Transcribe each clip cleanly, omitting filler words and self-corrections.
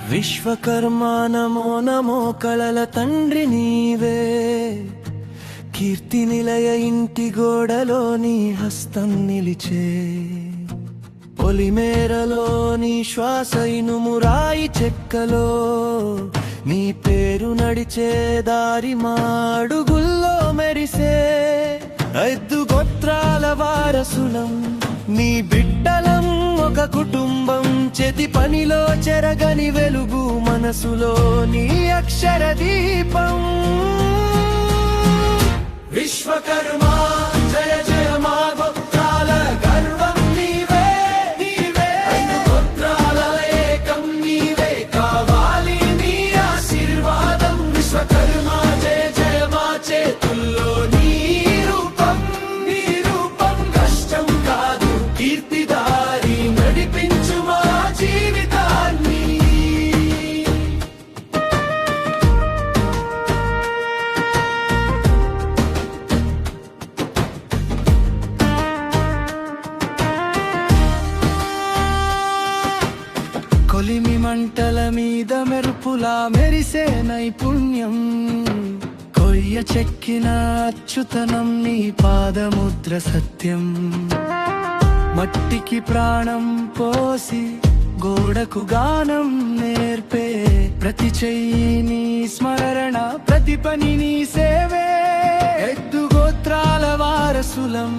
విశ్వకర్మ నమో నమో కళల తండ్రి నీవే, కీర్తి నిలయ ఇంటి గోడలో నీ హస్తం నిలిచే, పొలిమేరలోని శ్వాస ఇనుము రాయి చెక్కలో నీ పేరు నడిచే దారి మాడుగుల్లో మెరిసే, 5 గోత్రాల వారసులం నీ బిడ్డలం, ఒక కుటుంబం చేతి పనిలో చెరగని వెలుగు, మనసులో నీ అక్షర దీపం. విశ్వకర్మ జయ జయ మా గోత్రాల గర్వం నీవే, నీవే 5 గోత్రాల ఏకం నీవే, కావాలి నీ ఆశీర్వాదం. విశ్వకర్మ జయ జయ మా చేతుల్లో నీ రూపం, నీ రూపం కష్టం కాదు కీర్తిదారి, నడిపించు మా జీవితాన్ని. కొలిమి మంటల మీద మెరుపులా మెరిసే నైపుణ్యం, కొయ్య చెక్కిన అచ్యుతనం నీ పాదముద్ర సత్యం. మట్టికి ప్రాణం పోసి గోడకు గానం నేర్పే, ప్రతి చెయ్యి నీ స్మరణ, ప్రతి పని నీ సేవే. 5 గోత్రాల వారసులం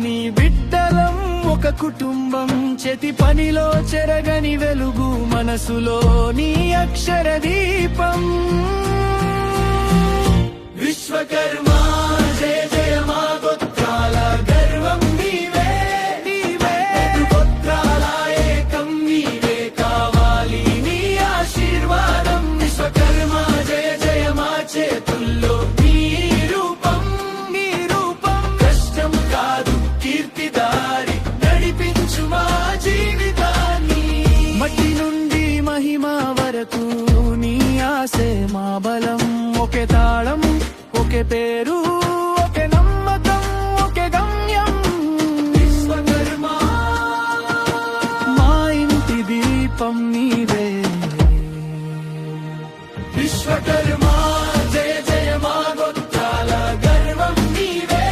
నీ బిడ్డలం, ఒక కుటుంబం చేతి పనిలో చెరగని వెలుగు, మనసులో నీ అక్షర దీపం. విశ్వకర్మ జయ జయ మా గోత్రాల గర్వం నీవే, నీవే 5 గోత్రాల ఏకం నీవే, కావాలి నీ ఆశీర్వాదం. విశ్వకర్మ జయ జయ మా చేతుల్లో నీ రూపం, నీ రూపం కష్టం కాదు కీర్తిదారి, నడిపించు మా జీవితాన్ని. మట్టి నుండి మహిమ వరకు నీ ఆసే మా బలం, ఒకే తాళం ఒకే పేరు, ఒకే నమ్మకం, ఒకే గమ్యం. విశ్వకర్మ మా ఇంటి దీపం నీవే. విశ్వకర్మ జయ జయ మా గోత్రాల గర్వం నీవే,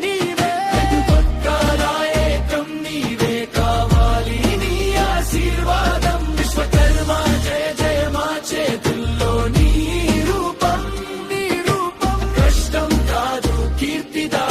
నీవే 5 గోత్రాల ఏకం నీవే, కావాలి నీ ఆశీర్వాదం. విశ్వకర్మ జయ జయ మా చేతుల్లో నీ రూపం, నీ రూపం కష్టం కాదు కీర్తిదా